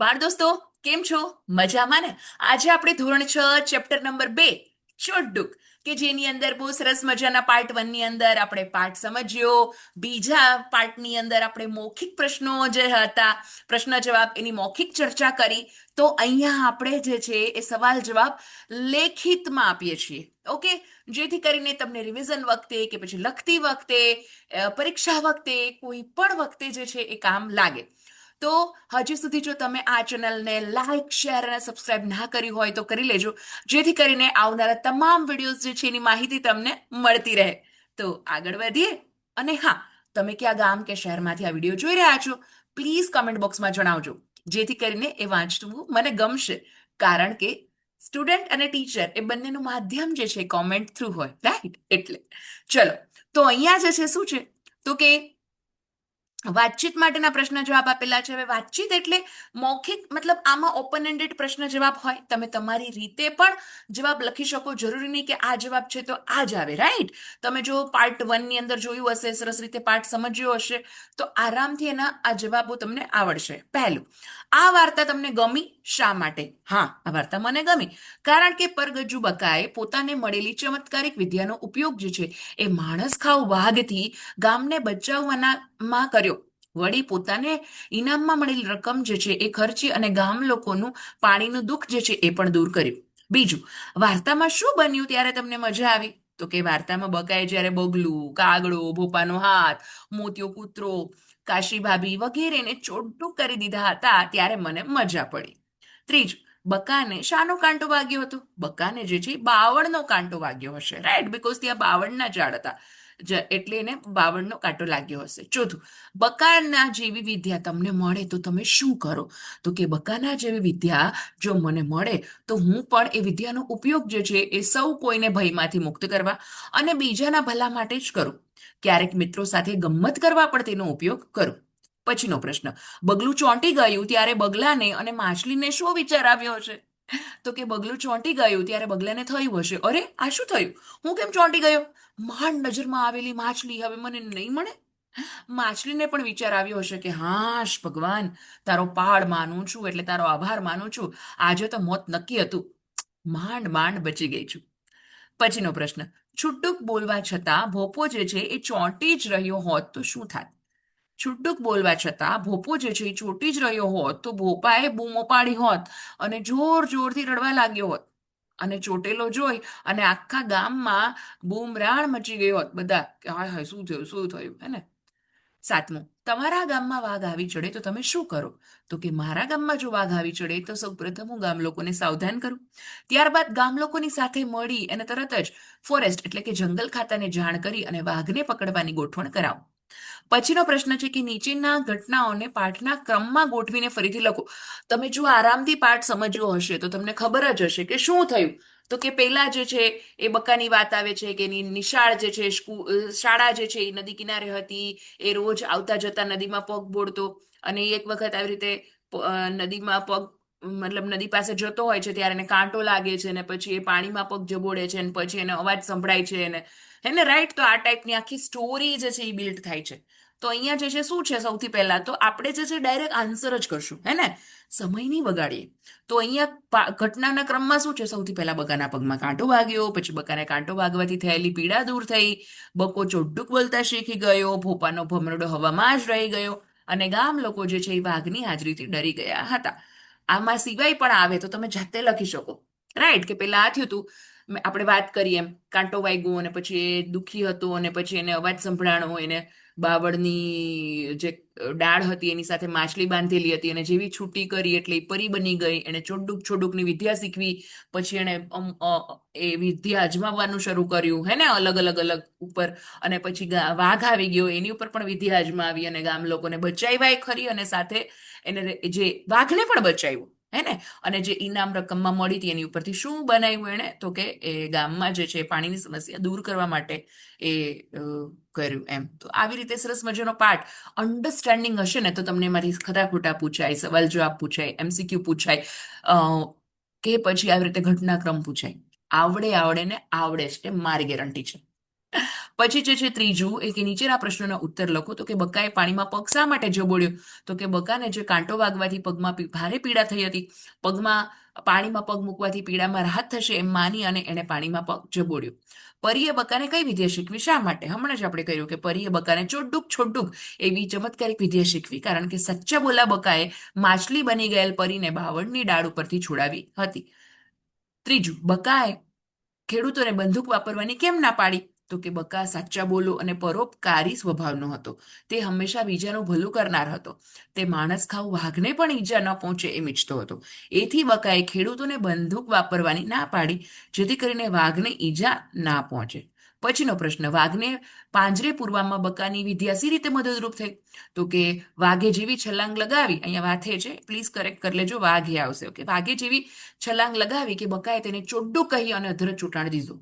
બાળ દોસ્તો, કેમ છો? મજામાં ને? આજે આપણે ધોરણ 6 ચેપ્ટર નંબર 2 ચોટડુક કે જેની અંદર બહુ સરસ મજાના પાર્ટ 1 ની અંદર આપણે પાઠ સમજ્યો. બીજા પાર્ટની અંદર આપણે મૌખિક પ્રશ્નો જે હતા, પ્રશ્ન જવાબ, એની મૌખિક ચર્ચા કરી. તો અહીંયા આપણે જે છે એ સવાલ જવાબ લેખિતમાં આપીએ છીએ. ઓકે, જેથી કરીને તમને રિવિઝન વખતે કે પછી લખતી વખતે, પરીક્ષા વખતે, કોઈ પણ વખતે જે છે એ કામ લાગે. તો હજી સુધી જો તમે આ ચેનલને લાઈક, શેર અને સબસ્ક્રાઇબ ના કરી હોય તો કરી લેજો, જેથી કરીને આવનારા તમામ વિડીયોઝ જે છે એની માહિતી તમને મળતી રહે. તો આગળ વધીએ. અને હા, તમે કયા ગામ કે શહેરમાંથી આ વિડીયો જોઈ રહ્યા છો, પ્લીઝ કમેન્ટ બોક્સમાં જણાવજો, જેથી કરીને એ વાંચવું મને ગમશે. કારણ કે સ્ટુડન્ટ અને ટીચર એ બંનેનું માધ્યમ જે છે કોમેન્ટ થ્રુ હોય, રાઈટ? એટલે ચલો, તો અહીંયા જે છે શું છે, તો કે વાતચીત માટેના પ્રશ્ન જવાબ આપેલા છે. હવે વાતચીત એટલે મૌખિક, મતલબ આમાં ઓપન એન્ડેડ પ્રશ્ન જવાબ હોય. તમે તમારી રીતે પણ જવાબ લખી શકો. જરૂરી નહીં કે આ જવાબ છે તો આ જ આવે, રાઈટ? તમે જો પાર્ટ 1 ની અંદર જોયું હશે, સરસ રીતે પાઠ સમજ્યો હશે, તો આરામથી એના આ જવાબો તમને આવડશે. પહેલું, આ વાર્તા તમને ગમી શા માટે? હા, આ વાર્તા મને ગમી કારણ કે પરગજ્જુ બકાએ પોતાને મળેલી ચમત્કારિક વિદ્યાનો ઉપયોગ જે છે એ માણસ ખાવ વાઘથી ગામને બચાવવામાં કર્યો. વળી પોતાને ઇનામમાં મળેલી રકમ જે છે એ ખર્ચી અને ગામ લોકોનું પાણીનું દુઃખ જે છે એ પણ દૂર કર્યું. બીજું, વાર્તામાં શું બન્યું ત્યારે તમને મજા આવી? તો કે વાર્તામાં બકાએ જ્યારે બગલું, કાગડો, ભોપાનો હાથ, મોતિયો કૂતરો, કાશી ભાભી વગેરેને ચોટું કરી દીધા હતા ત્યારે મને મજા પડી. ત્રીજું, બકાને શાનો કાંટો વાગ્યો હતો? બકાને જે છે બાવળનો કાંટો વાગ્યો હશે, રાઈટ? બીકોઝ ત્યાં બાવળના ઝાડ હતા, એટલે એને બાવળનો કાંટો લાગ્યો હશે. ચોથું, બકાના જેવી વિદ્યા તમને મળે તો તમે શું કરો? તો કે બકાના જેવી વિદ્યા જો મને મળે તો હું પણ એ વિદ્યાનો ઉપયોગ જે છે એ સૌ કોઈને ભયમાંથી મુક્ત કરવા અને બીજાના ભલા માટે જ કરું. ક્યારેક મિત્રો સાથે ગમ્મત કરવા પણ તેનો ઉપયોગ કરું. પછીનો પ્રશ્ન, બગલું ચોંટી ગયું ત્યારે બગલાને અને માછલીને શું વિચાર આવ્યો હશે? તો કે બગલું ચોંટી ગયું ત્યારે બગલાને થયું હશે, અરે આ શું થયું? હું કેમ ચોંટી ગયો? માંડ નજરમાં આવેલી માછલી હવે મને નહીં મળે. માછલીને પણ વિચાર આવ્યો હશે કે હાશ ભગવાન, તારો પહાડ માનું છું, એટલે તારો આભાર માનું છું. આજે તો મોત નક્કી હતું. માંડ માંડ બચી ગઈ છું. પછીનો પ્રશ્ન, છુટુક બોલવા છતાં ભોપો જે છે એ ચોંટી જ રહ્યો હોત તો શું થાત? છુટુક બોલવા છતાં ભોપો જે છે એ ચોંટી જ રહ્યો હોત તો ભોપાએ બૂમો પાડી હોત અને જોર જોરથી રડવા લાગ્યો હોત. અને ચોટેલો જોઈ અને આખા ગામમાં બૂમરાણ મચી ગઈ હોત. બધા કે હાય હાય, શું થયું, શું થયું, હે ને? સાતમું, તમારા ગામમાં વાઘ આવી ચડે તો તમે શું કરો? તો કે મારા ગામમાં જો વાઘ આવી ચડે તો સૌપ્રથમ હું ગામ લોકોને સાવધાન કરું. ત્યારબાદ ગામ લોકોની સાથે મળી અને તરત જ ફોરેસ્ટ એટલે કે જંગલ ખાતાને જાણ કરી અને વાઘને પકડવાની ગોઠવણ કરાવું. પછીનો પ્રશ્ન છે કે નીચેના ઘટનાઓને પાઠના ક્રમમાં ગોઠવીને ફરીથી લખો. તમે જો આરામથી પાઠ સમજ્યો હશે તો તમને ખબર જ હશે કે શું થયું. તો કે પેલા જે છે એ બકાની વાત આવે છે કે એની નિશાળ જે છે, શાળા જે છે એ નદી કિનારે હતી. એ રોજ આવતા જતા નદીમાં પગ બોળતો અને એક વખત આવી રીતે નદીમાં પગ, મતલબ નદી પાસે જતો હોય છે ત્યારે એને કાંટો લાગે છે ને પછી એ પાણીમાં પગ જબોડે છે ને પછી એને અવાજ સંભળાય છે એને, હે ને? રાઈટ? તો આ ટાઈપની આખી સ્ટોરી જે છે એ બિલ્ડ થાય છે. તો અહીંયા જે છે શું છે, સૌથી પહેલા તો આપણે જે છે ડાયરેક્ટ આન્સર જ કરશું, હે ને? સમય નહીં બગાડીએ. તો અહીંયા ઘટનાના ક્રમમાં શું છે, સૌથી પહેલા બકાના પગમાં કાંટો વાગ્યો, પછી બકાને કાંટો વાગવાથી થયેલી પીડા દૂર થઈ, બકો ચોડ્ડુક બોલતા શીખી ગયો, ભોપાનો ભમરડો હવામાં જ રહી ગયો અને ગામ લોકો જે છે એ વાઘની હાજરીથી ડરી ગયા હતા. આમાં સિવાય પણ આવે તો તમે જાતે લખી શકો, રાઈટ? કે પેલા આ થયું હતું, આપણે વાત કરીએ એમ, કાંટો વાગ્યો અને પછી એ દુખી હતો અને પછી એને અવાજ સંભળાણો, એને બાવળની જે ડાળ હતી એની સાથે માછલી બાંધેલી હતી અને જેવી છૂટી કરી એટલે એ પરી બની ગઈ. એને ચોડુક છોડુકની વિદ્યા શીખવી, પછી એને એ વિદ્યા અજમાવવાનું શરૂ કર્યું, હે ને? અલગ અલગ અલગ ઉપર. અને પછી વાઘ આવી ગયો, એની ઉપર પણ વિદ્યા અજમાવી અને ગામ લોકોને બચાવ્યા ખરી, અને સાથે એને જે વાઘને પણ બચાવ્યું, હે ને? અને જે ઇનામ રકમમાં મળી હતી એની ઉપરથી શું બનાવ્યું એને? તો કે એ ગામમાં જે છે પાણીની સમસ્યા દૂર કરવા માટે એ કર્યું એમ. તો આવી રીતે સરસ મજાનો પાઠ અન્ડરસ્ટેન્ડિંગ હશે ને તો તમને એમાંથી ખરા ખોટા પૂછાય, સવાલ જવાબ પૂછાય, MCQ પૂછાય, કે પછી આવી રીતે ઘટનાક્રમ પૂછાય. આવડે આવડે ને આવડે જ, એ મારી ગેરંટી છે. પછી જે છે ત્રીજું એ કે નીચેના પ્રશ્નોના ઉત્તર લખો. તો કે બકાએ પાણીમાં પગ શા માટે જબોડ્યો? તો કે બકાને જે કાંટો વાગવાથી પગમાં ભારે પીડા થઈ હતી, પગમાં પાણીમાં પગ મૂકવાથી પીડામાં રાહત થશે એમ માની અને એણે પાણીમાં પગ જબોડ્યો. પરીએ બકાને કઈ વિદ્યા શીખવી? શા માટે? હમણાં જ આપણે કહ્યું કે પરીએ બકાને ચોડુક છોડુક એવી ચમત્કારિક વિદ્યા શીખવી, કારણ કે સચ્ચા બોલા બકાએ માછલી બની ગયેલ પરીને બાવળની ડાળ ઉપરથી છોડાવી હતી. ત્રીજું, બકાએ ખેડૂતોને બંદૂક વાપરવાની કેમ ના પાડી? તો કે બકા સાચા બોલો અને પરોપકારી સ્વભાવનો હતો. તે હંમેશા બીજાનું ભલું કરનાર હતો. તે માણસ ખાવ વાઘને પણ ઈજા ન પહોંચે એમ ઈચ્છતો હતો. એથી બકાએ ખેડૂતોને બંદૂક વાપરવાની ના પાડી, જેથી કરીને વાઘને ઈજા ના પહોંચે. પછીનો પ્રશ્ન, વાઘને પાંજરે પૂરવામાં બકાની વિદ્યા સી રીતે મદદરૂપ થઈ? તો કે વાઘે જેવી છલાંગ લગાવી, અહીંયા વાથે છે, પ્લીઝ કરેક્ટ કરી લેજો, વાઘે આવશે. ઓકે, વાઘે જેવી છલાંગ લગાવી કે બકાએ તેને ચોડ્ડું કહી અને અધર ચૂંટાડી દીધો.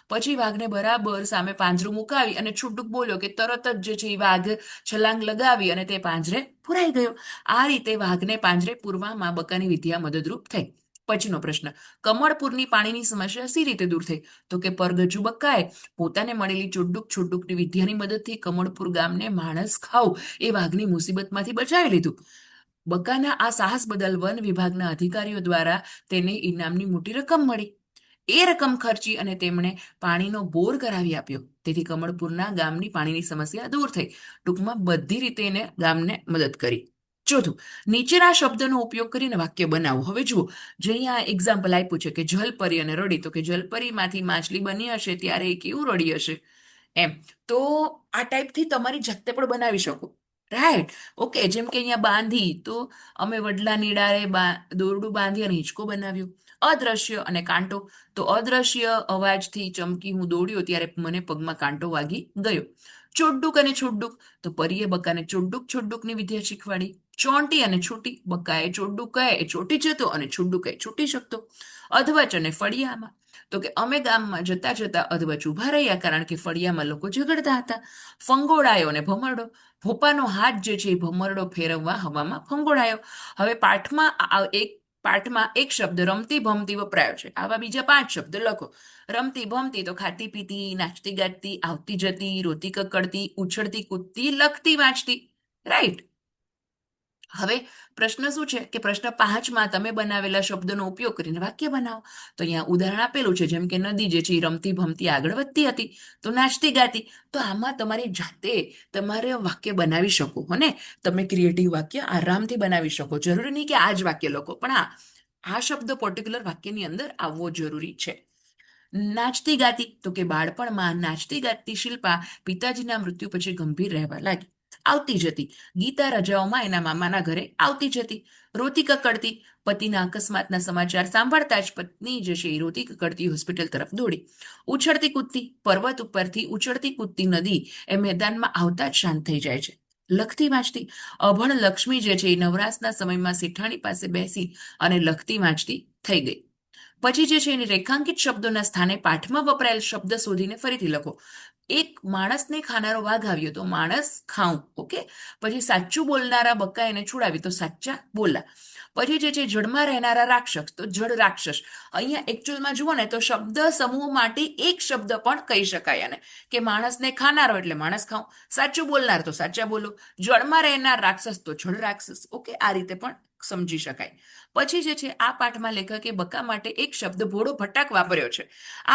પછી વાઘને બરાબર સામે પાંજરું મુકાવી અને છુડુક બોલ્યો કે તરત જ જે છે એ વાઘ છલાંગ લગાવી અને તે પાંજરે પુરાઈ ગયો. આ રીતે વાઘને પાંજરે પૂરવામાં બકાની વિદ્યા મદદરૂપ થઈ. પછીનો પ્રશ્ન, કમળપુરની પાણીની સમસ્યા સી રીતે દૂર થઈ? તો કે પરગજુ બક્કાએ પોતાને મળેલી ચોડુક છોડુકની વિદ્યાની મદદથી કમળપુર ગામને માણસ ખાવ એ વાઘની મુસીબતમાંથી બચાવી લીધું. બકાના આ સાહસ બદલ વન વિભાગના અધિકારીઓ દ્વારા તેને ઇનામની મોટી રકમ મળી. એ રકમ ખર્ચી અને તેમણે પાણીનો બોર કરાવી આપ્યો. તેથી કમળપુરના ગામની પાણીની સમસ્યા દૂર થઈ. ટૂંકમાં બધી રીતે એને ગામને મદદ કરી. ચોથું, નીચેના શબ્દનો ઉપયોગ કરીને વાક્ય બનાવો. હવે જુઓ, જે અહીંયા એક્ઝામ્પલ આપ્યું છે કે જલપરી અને રડી, તો કે જલપરીમાંથી માછલી બની હશે ત્યારે એ કેવું રડી હશે એમ. તો આ ટાઈપથી તમારી જાતે પણ બનાવી શકો, રાઈટ? ઓકે, જેમ કે અહીંયા બાંધી, તો અમે વડલાની ડાળે દોરડું બાંધી અને હિંચકો બનાવ્યો. અદ્રશ્ય અને કાંટો, તો અદ્રશ્ય અવાજથી ચમકી હું દોડ્યો ત્યારે મને પગમાં કાંટો વાગી ગયો. ચોડુક અને છુડુક, તો પરીએ બકાને ચોડુક છોડુકની વિદ્યા શીખવાડી. ચોંટી અને છૂટી, બકાએ ચોડુક કહે એ ચોંટી જતો અને છુડુક એ છૂટી શકતો. અધવચ અને ફળિયામાં, તો કે અમે ગામમાં જતા જતા અધવચ ઊભા રહ્યા કારણ કે ફળિયામાં લોકો ઝઘડતા હતા. ફંગોળાયો અને ભમરડો, ભોપાનો હાથ જે છે એ ભમરડો ફેરવવા હવામાં ફંગોળાયો. હવે પાઠમાં એક શબ્દ રમતી ભમતી વપરાયો છે. આવા બીજા 5 શબ્દ લખો. રમતી ભમતી, તો ખાતી પીતી, નાચતી ગાતી, આવતી જતી, રોતી કકડતી, ઉછળતી કૂદતી, લખતી વાંચતી, રાઈટ? હવે પ્રશ્ન શું છે કે પ્રશ્ન 5માં તમે બનાવેલા શબ્દોનો ઉપયોગ કરીને વાક્ય બનાવો. તો અહીંયા ઉદાહરણ આપેલું છે, જેમ કે નદી જે છે એ રમતી ભમતી આગળ વધતી હતી, તો નાચતી ગાતી. તો આમાં તમારી જાતે તમારે વાક્ય બનાવી શકો હો ને. તમે ક્રિએટિવ વાક્ય આરામથી બનાવી શકો. જરૂરી નહીં કે આ જ વાક્ય લખો, પણ આ શબ્દ પર્ટિક્યુલર વાક્યની અંદર આવવો જરૂરી છે. નાચતી ગાતી, તો કે બાળપણમાં નાચતી ગાતી શિલ્પા પિતાજીના મૃત્યુ પછી ગંભીર રહેવા લાગી. આવતી જતી, ગીતા રજાઓમાં એના મામાના ઘરે આવતી જતી. રોતી કકડતી, પતિના અકસ્માતના સમાચાર સાંભળતા જ પત્ની જે છે એ રોતી કકડતી હોસ્પિટલ તરફ દોડી. ઉછળતી કૂદતી, પર્વત ઉપરથી ઉછળતી કૂદતી નદી એ મેદાનમાં આવતા જ શાંત થઈ જાય છે. લખતી વાંચતી, અભણ લક્ષ્મી જે છે એ નવરાશના સમયમાં શેઠાણી પાસે બેસી અને લખતી વાંચતી થઈ ગઈ. પછી જે છે એની રેખાંકિત શબ્દોના સ્થાને પાઠમાં વપરાયેલ શબ્દ શોધીને ફરીથી લખો. એક માણસને ખાનારો વાઘ આવ્યો તો માણસ ખાઉં. ઓકે, પછી સાચું બોલનારા બક્કા એને છોડાવી, તો સાચા બોલા. પછી જે છે જળમાં રહેનારા રાક્ષસ, તો જળ રાક્ષસ. અહીંયા એકચ્યુઅલમાં જુઓ ને તો શબ્દ સમૂહ માટે એક શબ્દ પણ કહી શકાય આને, કે માણસને ખાનારો એટલે માણસ ખાઉં, સાચું બોલનાર તો સાચા બોલો, જળમાં રહેનાર રાક્ષસ તો જળ રાક્ષસ. ઓકે, આ રીતે પણ સમજી શકાય. પછી જે છે આ પાઠમાં લેખકે બકા માટે એક શબ્દ ભોળો ભટાક વાપર્યો છે.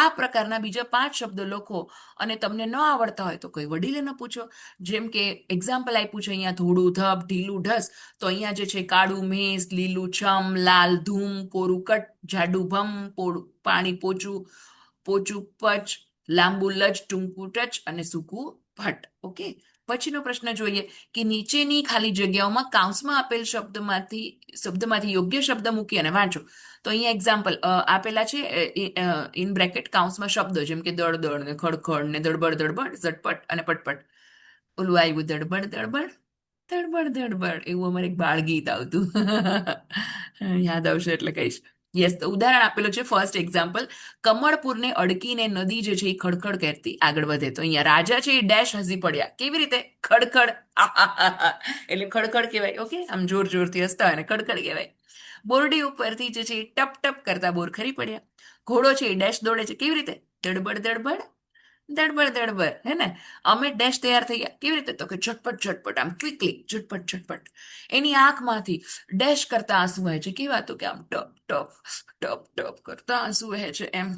આ પ્રકારના બીજા 5 શબ્દો લખો અને તમને ન આવડતા હોય તો કોઈ વડીલે ન પૂછો. જેમ કે એક્ઝામ્પલ આપ્યું છે અહીંયા, થોડું ધબ, ઢીલું ઢસ. તો અહીંયા જે છે કાળું મેષ, લીલું છમ, લાલ ધૂમ, કોરું કટ, જાડું ભમ, પાણી પોચું, પોચું પચ, લાંબુ લજ, ટૂંકું ટચ અને સૂકું ભટ્ટ. ઓકે, પછીનો પ્રશ્ન જોઈએ કે નીચેની ખાલી જગ્યાઓમાં કાઉન્સમાં આપેલ શબ્દમાંથી યોગ્ય શબ્દ મૂકી અને વાંચો. તો અહીંયા એક્ઝામ્પલ આપેલા છે, ઇન બ્રેકેટ કાઉન્સમાં શબ્દો જેમ કે દળ દળ ને ખડખડ ને દળબડ દળબડ, ઝટપટ અને પટપટ. ઓલું આવ્યું દળબડ દળબડ, દળબડ દળબડ, એવું અમારે એક બાળ ગીત આવતું. યાદ આવશે એટલે કહીશ. યસ, તો ઉદાહરણ આપેલું છે. ફર્સ્ટ એક્ઝામ્પલ, કમળપુરને અડકીને નદી જે છે એ ખડખડ કહેતી આગળ વધે. તો અહીંયા રાજા છે એ ડેશ હસી પડ્યા. કેવી રીતે? ખડખડ. એટલે ખડખડ કહેવાય. ઓકે, આમ જોર જોરથી હસતા હોય ને ખડખડ કહેવાય. બોરડી ઉપરથી જે છે એ ટપ ટપ કરતા બોર ખરી પડ્યા. ઘોડો છે એ ડેશ દોડે છે. કેવી રીતે? દડબડ દડબડ, દડબડ દડબડ, હે ને? અમે ડેશ તૈયાર થઈ ગયા કેવી રીતે? તો કે ઝટપટ ઝટપટ, આમ ક્વિકલી, ઝટપટ ઝટપટ. એની આંખમાંથી ડેશ કરતા આંસુ વહે છે. કેવા? તો કે આમ ટપ ટપ ટપ ટપ કરતા આંસુ વહે છે એમ.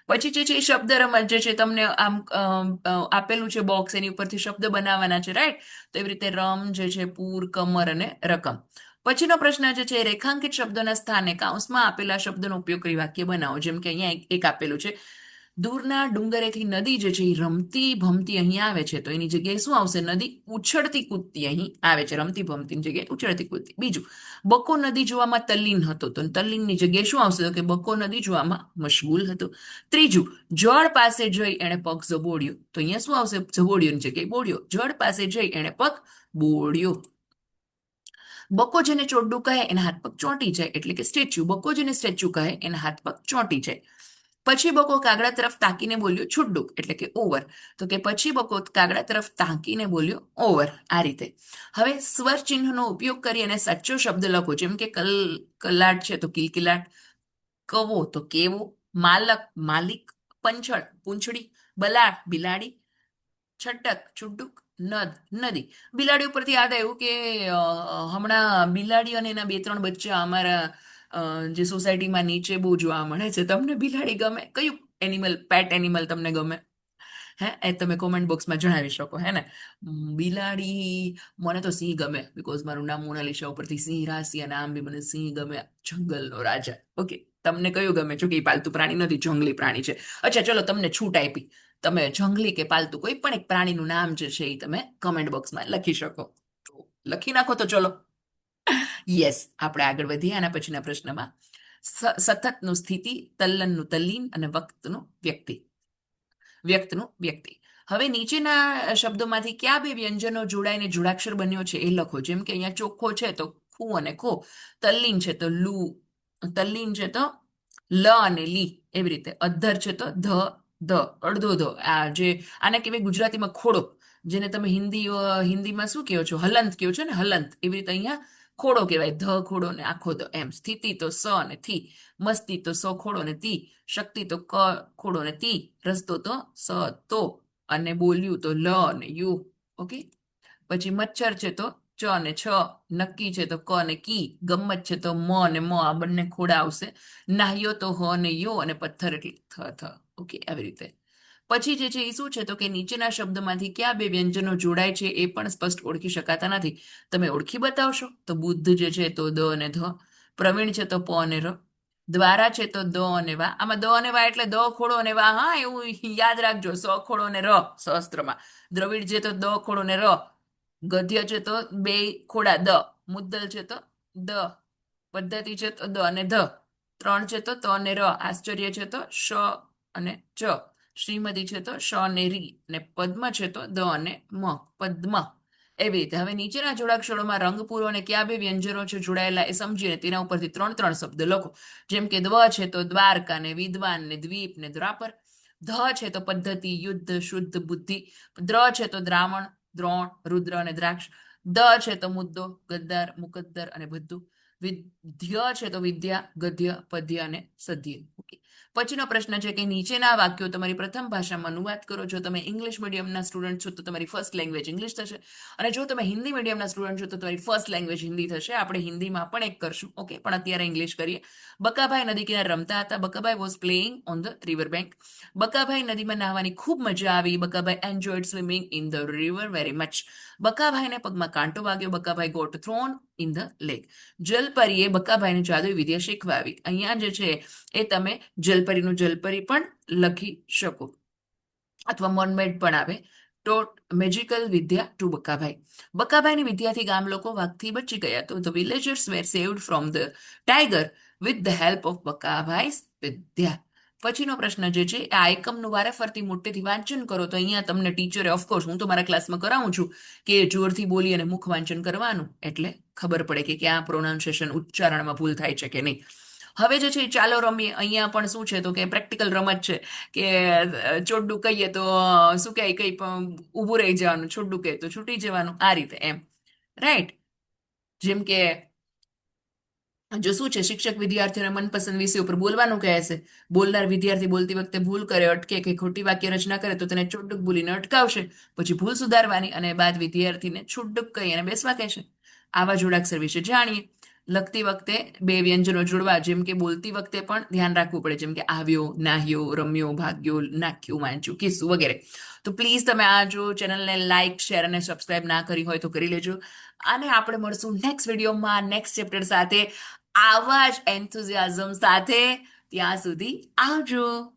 પછી જે છે એ શબ્દ રમત જે છે તમને આમ આપેલું છે બોક્સ, એની ઉપરથી શબ્દ બનાવવાના છે, રાઈટ? તો એવી રીતે રમ જે છે, પૂર, કમર અને રકમ. પછીનો પ્રશ્ન જે છે, રેખાંકિત શબ્દોના સ્થાને કૌંસમાં આપેલા શબ્દનો ઉપયોગ કરી વાક્ય બનાવો. જેમ કે અહીંયા એક આપેલું છે, દૂરના ડુંગરેથી નદી જે છે એ રમતી ભમતી અહીં આવે છે. તો એની જગ્યાએ શું આવશે? નદી ઉછળતી કૂદતી અહીં આવે છે. રમતી ભમતીની જગ્યાએ ઉછળતી કૂદતી. બીજું, બકો નદી જોવામાં તલ્લીન હતો. તો તલ્લીનની જગ્યાએ શું આવશે? તો કે બકો નદી જોવામાં મશગુલ હતો. ત્રીજું, જળ પાસે જઈ એણે પગ ઝબોડ્યો. તો અહીંયા શું આવશે? ઝબોડ્યોની જગ્યાએ બોડ્યો. જળ પાસે જઈ એણે પગ બોડ્યો. બકો જેને ચોડ્ડું કહે એના હાથ પગ ચોંટી જાય, એટલે કે સ્ટેચ્યુ. બકો જેને સ્ટેચ્યુ કહે એના હાથ પગ ચોંટી જાય. પછી બકો કાગડા તરફ તાકીને બોલ્યો છુડ્ડુક, એટલે કે ઓવર. તો કે પછી બકો કાગડા તરફ તાકીને બોલ્યો ઓવર. આ રીતે. હવે સ્વર ચિહ્નનો ઉપયોગ કરી અને સાચો શબ્દ લખો. જેમ કે કલાટ છે તો કિલકિલાટ, કવો તો કેવો, માલક માલિક, પંછળ પૂંછડી, બલાડ બિલાડી, છટક છુડ્ડુક, નદ નદી. બિલાડી ઉપરથી યાદ આવ્યું કે હમણાં બિલાડી અને એના બે ત્રણ બચ્ચા અમારા જે સોસાયટીમાં નીચે બહુ જોવા મળે છે. તમને બિલાડી ગમે? કયું એનિમલ, પેટ એનિમલ તમને ગમે? હે, એ તમે કોમેન્ટ બોક્સમાં જણાવી શકો, હે ને? બિલાડી, મને તો સિંહ ગમે, બીકોઝ મારું નામ મોનાલિસા ઉપરથી સિંહ રાશિ, અને આમ બી મને સિંહ ગમે, જંગલનો રાજા. ઓકે, તમને કયું ગમે? જો કે એ પાલતુ પ્રાણી નથી, જંગલી પ્રાણી છે. અચ્છા ચલો, તમને છૂટ આપી. તમે જંગલી કે પાલતુ કોઈ પણ એક પ્રાણીનું નામ જે છે એ તમે કમેન્ટ બોક્સમાં લખી શકો. તો લખી નાખો તો ચલો. યસ, આપણે આગળ વધીએ આના પછીના પ્રશ્નમાં. સતતનું સ્થિતિ, તલ્લનનું તલ્લીન અને વક્તનું વ્યક્તિ. વ્યક્તનું વ્યક્તિ. હવે નીચેના શબ્દોમાંથી કયા બે વ્યંજનો જોડાઈને જોડાક્ષર બન્યો છે એ લખો. જેમ કે અહીંયા ચોખ્ખો છે તો ખુ અને ખો, તલ્લીન છે તો લુ, તલ્લીન છે તો લ અને લી. એવી રીતે અધ્ધર છે તો ધ ધ, અડધો ધ. આ જે આને કહેવાય ગુજરાતીમાં ખોડો, જેને તમે હિન્દીમાં શું કહો છો? હલંત કહો છો ને, હલંત. એવી રીતે અહીંયા ખોડો કહેવાય. ધ ખોડો ને આખો ધ એમ. સ્થિતિ તો સ અને થી, મસ્તી તો સ ખોડો ને તી, શક્તિ તો ક ખોડો ને તી, રસ્તો તો સ તો, અને બોલ્યું તો લ અને યુ. ઓકે. પછી મચ્છર છે તો ચ ને છ, નક્કી છે તો ક ને કી, ગમ્મત છે તો મ ને મ, આ બંને ખોડા આવશે. નાહ્યો તો હ ને યો, અને પથ્થર એટલે થ થ. ઓકે, આવી રીતે. પછી જે છે એ શું છે? તો કે નીચેના શબ્દમાંથી કયા બે વ્યંજનો જોડાય છે એ પણ સ્પષ્ટ ઓળખી શકાતા નથી. તમે ઓળખી બતાવશો. તો બુદ્ધ જે છે તો દ અને ધ, પ્રવીણ છે તો પ અને ર, દ્વારા છે તો દ અને વા. આમાં દ અને વા એટલે દ ખોડો અને વા, હા, એવું યાદ રાખજો. સ ખોડો ને ર સહસ્ત્રમાં. દ્રવિડ છે તો દ ખોડો ને ર, ગદ્ય છે તો બે ખોડા દ, મુદ્દલ છે તો દ, પદ્ધતિ છે તો દ અને ધ, ત્રણ છે તો ત અને ર, આશ્ચર્ય છે તો શ અને ચ, શ્રીમતી છે તો શ ને રી, અને પદ્મ છે તો દ અને મ, પદ્મ. એવી રીતે. હવે નીચેના જોડાક્ષરોમાં રંગપૂરો અને કયા બે વ્યંજનો છે જોડાયેલા એ સમજીને તેના ઉપરથી ત્રણ ત્રણ શબ્દ લખો. જેમ કે દ્વ છે તો દ્વારકા ને વિદ્વાન ને દ્વીપ ને દ્વાપર, ધ છે તો પદ્ધતિ, યુદ્ધ, શુદ્ધ, બુદ્ધિ, દ્ર છે તો દ્રાવણ, દ્રોણ, રુદ્ર અને દ્રાક્ષ, દ છે તો મુદ્દો, ગદ્દાર, મુકદ્દર અને બધું, વિદ્ય છે તો વિદ્યા, ગદ્ય, પદ્ય અને સદ્ય. ઓકે. પછીનો પ્રશ્ન છે કે નીચેના વાક્યો તમારી પ્રથમ ભાષામાં અનુવાદ કરો. જો તમે ઇંગ્લિશ મીડિયમના સ્ટુડન્ટ છો તો તમારી ફર્સ્ટ લેંગ્વેજ ઇંગ્લિશ થશે, અને જો તમે હિન્દી મીડિયમના સ્ટુડન્ટ છો તો તમારી ફર્સ્ટ લેંગ્વેજ હિન્દી થશે. આપણે હિન્દીમાં પણ એક કરશું, ઓકે, પણ અત્યારે ઇંગ્લિશ કરીએ. બકાભાઈ નદી કિનારે રમતા હતા. Bakabhai was playing on the river bank. Bakabhai નદીમાં નાહવાની ખૂબ મજા આવી. Bakabhai enjoyed swimming in the river very much. બકાભાઈને પગમાં કાંટો વાગ્યો. Bakabhai got thrown in the lake. જલપરીએ બકાભાઈને જાદુઈ વિદ્યા શીખવાવી. અહીંયા જે છે એ તમે જલપરીનું જલપરી પણ લખી શકો, અથવા મનમેડ પણ આવે. ટોટ મેજિકલ વિદ્યા ટુ બકાભાઈ. બકાભાઈની વિદ્યાથી ગામ લોકો વાઘથી બચી ગયા. તો the villagers were saved from the tiger with the help of Bakabhai's vidya. પછીનો પ્રશ્ન જે છે આ એકમનું વારે ફરતી મોટેથી વાંચન કરો. તો અહીંયા તમને ટીચરે, ઓફકોર્સ હું તો મારા ક્લાસમાં કરાવું છું કે જોરથી બોલી અને મુખ વાંચન કરવાનું, એટલે ખબર પડે કે ક્યાં પ્રોનાઉન્સિએશન, ઉચ્ચારણમાં ભૂલ થાય છે કે નહીં. હવે જે છે ચાલો રમીએ. અહીંયા પણ શું છે? તો કે પ્રેક્ટિકલ રમત છે કે ચોડ્ડું કહીએ તો શું કહે, કઈ પણ ઊભું રહી જવાનું, છોડ્ડું કહે તો છૂટી જવાનું, આ રીતે એમ, રાઈટ? જેમ કે જો શું છે, શિક્ષક વિદ્યાર્થીઓને મનપસંદ વિષય ઉપર બોલવાનું કહે છે. બોલનાર વિદ્યાર્થી બોલતી વખતે ભૂલ કરે, અટકે કે ખોટી વાક્ય રચના કરે તો તેને ચોટડુક બોલીને અટકાવશે. પછી ભૂલ સુધારવાની અને બાદ વિદ્યાર્થીને છૂટડુક કહી અને બેસવા કહેશે. આવા જોડાક્ષર વિશે જાણીએ. લખતી વખતે બે વ્યંજનો જોડવા, જેમ કે બોલતી વખતે પણ ધ્યાન રાખવું પડે, જેમ કે આવ્યો, નાહ્યો, રમ્યો, ભાગ્યો, નાખ્યું, વાંચ્યું, કીધું વગેરે. તો પ્લીઝ તમે આ જો ચેનલને લાઇક, શેર અને સબસ્ક્રાઇબ ના કરી હોય તો કરી લેજો. અને આપણે મળશું નેક્સ્ટ વિડીયોમાં નેક્સ્ટ ચેપ્ટર સાથે, આવા જ એન્થુઝિયાઝમ સાથે. ત્યાં સુધી આવજો.